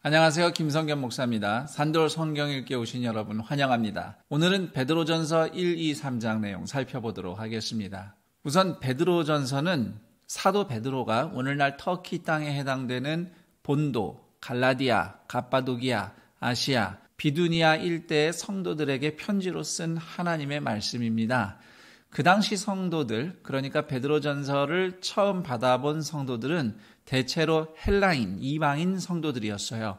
안녕하세요. 김성겸 목사입니다. 산돌 성경 읽기 오신 여러분 환영합니다. 오늘은 베드로전서 1, 2, 3장 내용 살펴보도록 하겠습니다. 우선 베드로전서는 사도 베드로가 오늘날 터키 땅에 해당되는 본도, 갈라디아, 갑바도기아, 아시아, 비두니아 일대의 성도들에게 편지로 쓴 하나님의 말씀입니다. 그 당시 성도들, 그러니까 베드로전서를 처음 받아본 성도들은 대체로 헬라인, 이방인 성도들이었어요.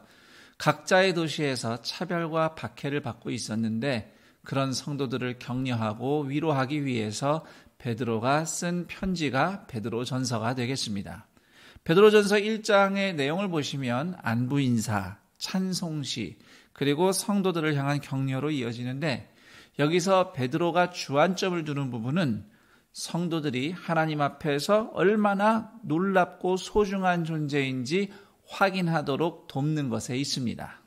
각자의 도시에서 차별과 박해를 받고 있었는데 그런 성도들을 격려하고 위로하기 위해서 베드로가 쓴 편지가 베드로전서가 되겠습니다. 베드로전서 1장의 내용을 보시면 안부 인사, 찬송시, 그리고 성도들을 향한 격려로 이어지는데 여기서 베드로가 주안점을 두는 부분은 성도들이 하나님 앞에서 얼마나 놀랍고 소중한 존재인지 확인하도록 돕는 것에 있습니다.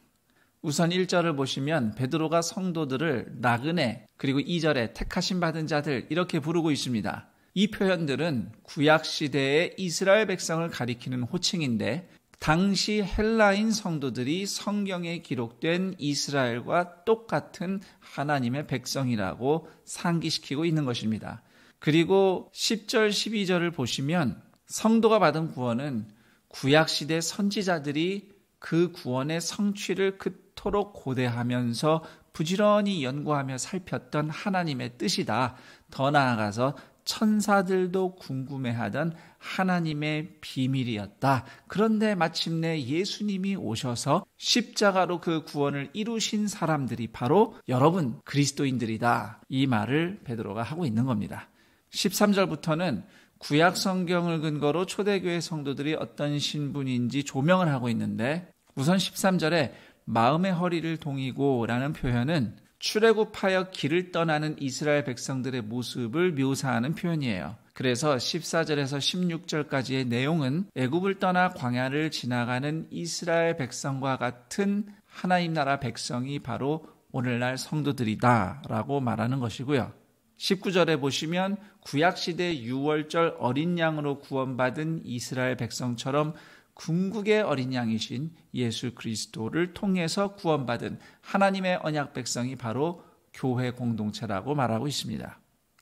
우선 1절을 보시면 베드로가 성도들을 나그네, 그리고 2절에 택하심 받은 자들 이렇게 부르고 있습니다. 이 표현들은 구약시대의 이스라엘 백성을 가리키는 호칭인데 당시 헬라인 성도들이 성경에 기록된 이스라엘과 똑같은 하나님의 백성이라고 상기시키고 있는 것입니다. 그리고 10절, 12절을 보시면 성도가 받은 구원은 구약시대 선지자들이 그 구원의 성취를 그토록 고대하면서 부지런히 연구하며 살폈던 하나님의 뜻이다. 더 나아가서 천사들도 궁금해하던 하나님의 비밀이었다. 그런데 마침내 예수님이 오셔서 십자가로 그 구원을 이루신 사람들이 바로 여러분 그리스도인들이다. 이 말을 베드로가 하고 있는 겁니다. 13절부터는 구약 성경을 근거로 초대교회 성도들이 어떤 신분인지 조명을 하고 있는데 우선 13절에 마음의 허리를 동이고 라는 표현은 출애굽하여 길을 떠나는 이스라엘 백성들의 모습을 묘사하는 표현이에요. 그래서 14절에서 16절까지의 내용은 애굽을 떠나 광야를 지나가는 이스라엘 백성과 같은 하나님 나라 백성이 바로 오늘날 성도들이다 라고 말하는 것이고요. 19절에 보시면 구약시대 6월절 어린 양으로 구원받은 이스라엘 백성처럼 궁극의 어린 양이신 예수 그리스도를 통해서 구원받은 하나님의 언약 백성이 바로 교회 공동체라고 말하고 있습니다.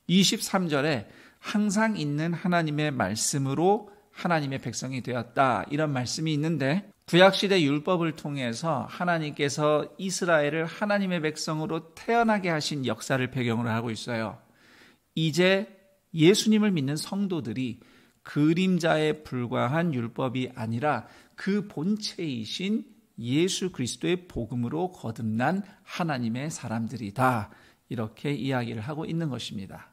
23절에 항상 있는 하나님의 말씀으로 하나님의 백성이 되었다 이런 말씀이 있는데 구약시대 율법을 통해서 하나님께서 이스라엘을 하나님의 백성으로 태어나게 하신 역사를 배경으로 하고 있어요. 이제 예수님을 믿는 성도들이 그림자에 불과한 율법이 아니라 그 본체이신 예수 그리스도의 복음으로 거듭난 하나님의 사람들이다. 이렇게 이야기를 하고 있는 것입니다.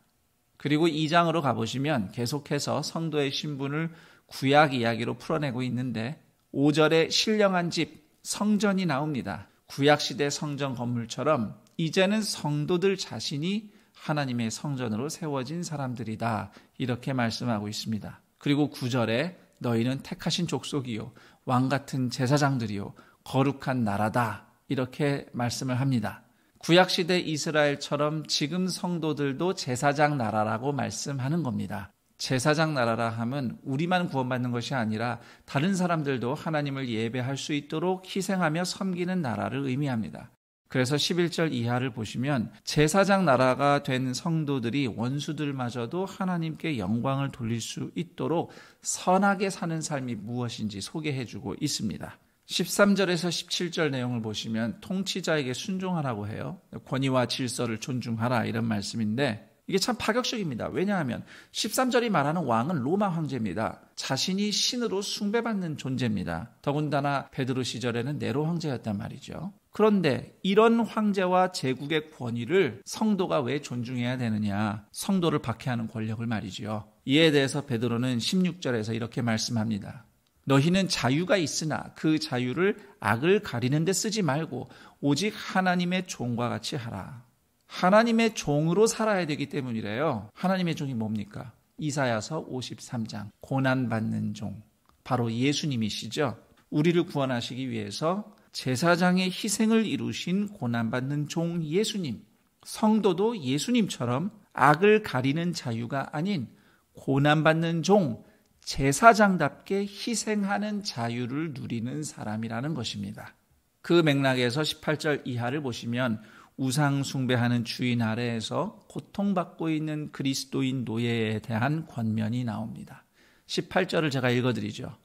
그리고 2장으로 가보시면 계속해서 성도의 신분을 구약 이야기로 풀어내고 있는데 5절에 신령한 집, 성전이 나옵니다. 구약시대 성전 건물처럼 이제는 성도들 자신이 하나님의 성전으로 세워진 사람들이다. 이렇게 말씀하고 있습니다. 그리고 9절에 너희는 택하신 족속이요 왕같은 제사장들이요 거룩한 나라다. 이렇게 말씀을 합니다. 구약시대 이스라엘처럼 지금 성도들도 제사장 나라라고 말씀하는 겁니다. 제사장 나라라 하면 우리만 구원받는 것이 아니라 다른 사람들도 하나님을 예배할 수 있도록 희생하며 섬기는 나라를 의미합니다. 그래서 11절 이하를 보시면 제사장 나라가 된 성도들이 원수들마저도 하나님께 영광을 돌릴 수 있도록 선하게 사는 삶이 무엇인지 소개해주고 있습니다. 13절에서 17절 내용을 보시면 통치자에게 순종하라고 해요. 권위와 질서를 존중하라 이런 말씀인데 이게 참 파격적입니다. 왜냐하면 13절이 말하는 왕은 로마 황제입니다. 자신이 신으로 숭배받는 존재입니다. 더군다나 베드로 시절에는 네로 황제였단 말이죠. 그런데 이런 황제와 제국의 권위를 성도가 왜 존중해야 되느냐? 성도를 박해하는 권력을 말이죠. 이에 대해서 베드로는 16절에서 이렇게 말씀합니다. 너희는 자유가 있으나 그 자유를 악을 가리는 데 쓰지 말고 오직 하나님의 종과 같이 하라. 하나님의 종으로 살아야 되기 때문이래요. 하나님의 종이 뭡니까? 이사야서 53장 고난받는 종, 바로 예수님이시죠. 우리를 구원하시기 위해서 제사장의 희생을 이루신 고난받는 종 예수님, 성도도 예수님처럼 악을 가리는 자유가 아닌 고난받는 종, 제사장답게 희생하는 자유를 누리는 사람이라는 것입니다. 그 맥락에서 18절 이하를 보시면 우상 숭배하는 주인 아래에서 고통받고 있는 그리스도인 노예에 대한 권면이 나옵니다. 18절을 제가 읽어드리죠.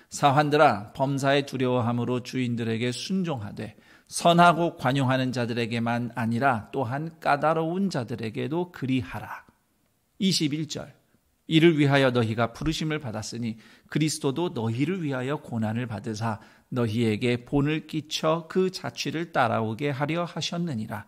사환들아, 범사에 두려워함으로 주인들에게 순종하되 선하고 관용하는 자들에게만 아니라 또한 까다로운 자들에게도 그리하라. 21절, 이를 위하여 너희가 부르심을 받았으니 그리스도도 너희를 위하여 고난을 받으사 너희에게 본을 끼쳐 그 자취를 따라오게 하려 하셨느니라.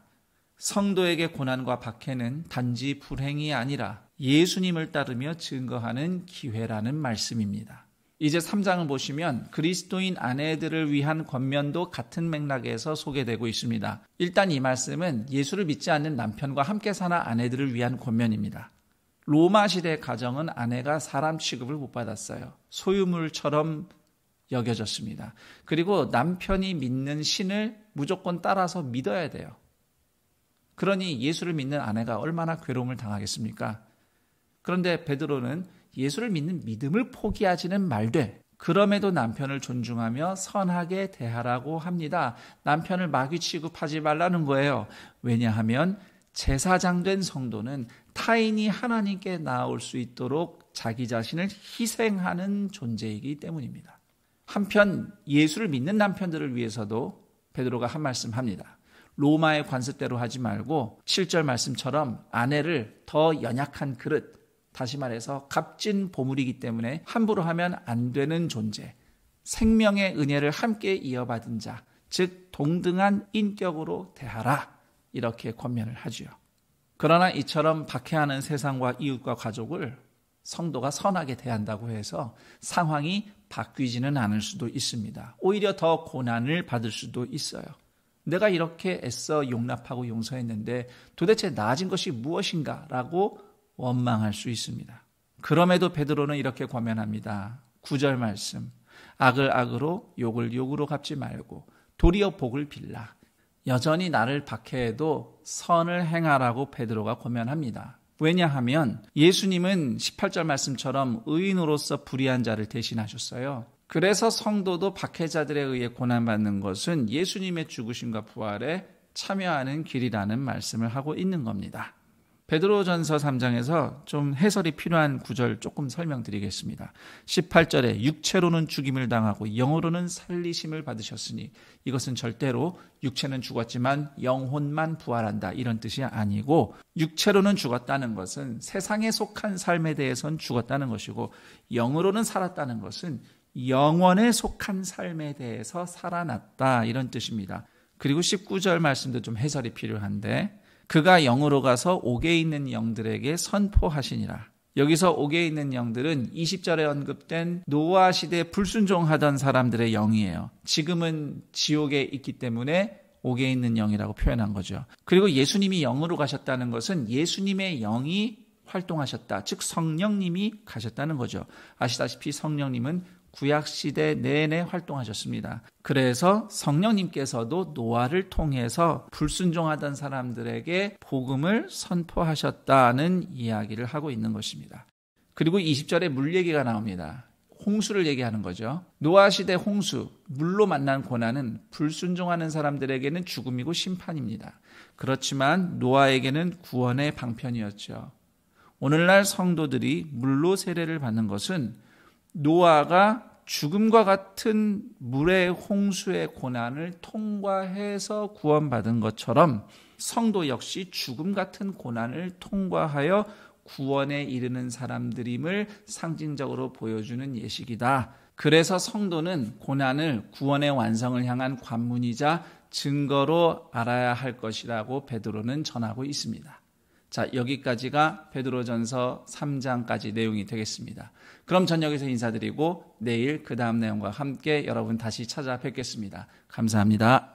성도에게 고난과 박해는 단지 불행이 아니라 예수님을 따르며 증거하는 기회라는 말씀입니다. 이제 3장을 보시면 그리스도인 아내들을 위한 권면도 같은 맥락에서 소개되고 있습니다. 일단 이 말씀은 예수를 믿지 않는 남편과 함께 사는 아내들을 위한 권면입니다. 로마 시대 가정은 아내가 사람 취급을 못 받았어요. 소유물처럼 여겨졌습니다. 그리고 남편이 믿는 신을 무조건 따라서 믿어야 돼요. 그러니 예수를 믿는 아내가 얼마나 괴로움을 당하겠습니까? 그런데 베드로는 예수를 믿는 믿음을 포기하지는 말되 그럼에도 남편을 존중하며 선하게 대하라고 합니다. 남편을 마귀 취급하지 말라는 거예요. 왜냐하면 제사장 된 성도는 타인이 하나님께 나아올 수 있도록 자기 자신을 희생하는 존재이기 때문입니다. 한편 예수를 믿는 남편들을 위해서도 베드로가 한 말씀 합니다. 로마의 관습대로 하지 말고 7절 말씀처럼 아내를 더 연약한 그릇, 다시 말해서 값진 보물이기 때문에 함부로 하면 안 되는 존재, 생명의 은혜를 함께 이어받은 자, 즉 동등한 인격으로 대하라, 이렇게 권면을 하지요. 그러나 이처럼 박해하는 세상과 이웃과 가족을 성도가 선하게 대한다고 해서 상황이 바뀌지는 않을 수도 있습니다. 오히려 더 고난을 받을 수도 있어요. 내가 이렇게 애써 용납하고 용서했는데 도대체 나아진 것이 무엇인가 라고 원망할 수 있습니다. 그럼에도 베드로는 이렇게 권면합니다. 9절 말씀, 악을 악으로 욕을 욕으로 갚지 말고 도리어 복을 빌라. 여전히 나를 박해해도 선을 행하라고 베드로가 권면합니다. 왜냐하면 예수님은 18절 말씀처럼 의인으로서 불의한 자를 대신하셨어요. 그래서 성도도 박해자들에 의해 고난받는 것은 예수님의 죽으심과 부활에 참여하는 길이라는 말씀을 하고 있는 겁니다. 베드로전서 3장에서 좀 해설이 필요한 구절 조금 설명드리겠습니다. 18절에 육체로는 죽임을 당하고 영으로는 살리심을 받으셨으니 이것은 절대로 육체는 죽었지만 영혼만 부활한다 이런 뜻이 아니고, 육체로는 죽었다는 것은 세상에 속한 삶에 대해서는 죽었다는 것이고, 영으로는 살았다는 것은 영원에 속한 삶에 대해서 살아났다 이런 뜻입니다. 그리고 19절 말씀도 좀 해설이 필요한데, 그가 영으로 가서 옥에 있는 영들에게 선포하시니라. 여기서 옥에 있는 영들은 20절에 언급된 노아 시대에 불순종하던 사람들의 영이에요. 지금은 지옥에 있기 때문에 옥에 있는 영이라고 표현한 거죠. 그리고 예수님이 영으로 가셨다는 것은 예수님의 영이 활동하셨다, 즉 성령님이 가셨다는 거죠. 아시다시피 성령님은 구약시대 내내 활동하셨습니다. 그래서 성령님께서도 노아를 통해서 불순종하던 사람들에게 복음을 선포하셨다는 이야기를 하고 있는 것입니다. 그리고 20절에 물 얘기가 나옵니다. 홍수를 얘기하는 거죠. 노아 시대 홍수, 물로 만난 고난은 불순종하는 사람들에게는 죽음이고 심판입니다. 그렇지만 노아에게는 구원의 방편이었죠. 오늘날 성도들이 물로 세례를 받는 것은 노아가 죽음과 같은 물의 홍수의 고난을 통과해서 구원받은 것처럼 성도 역시 죽음 같은 고난을 통과하여 구원에 이르는 사람들임을 상징적으로 보여주는 예식이다. 그래서 성도는 고난을 구원의 완성을 향한 관문이자 증거로 알아야 할 것이라고 베드로는 전하고 있습니다. 자, 여기까지가 베드로전서 3장까지 내용이 되겠습니다. 그럼 전 여기서 인사드리고 내일 그 다음 내용과 함께 여러분 다시 찾아뵙겠습니다. 감사합니다.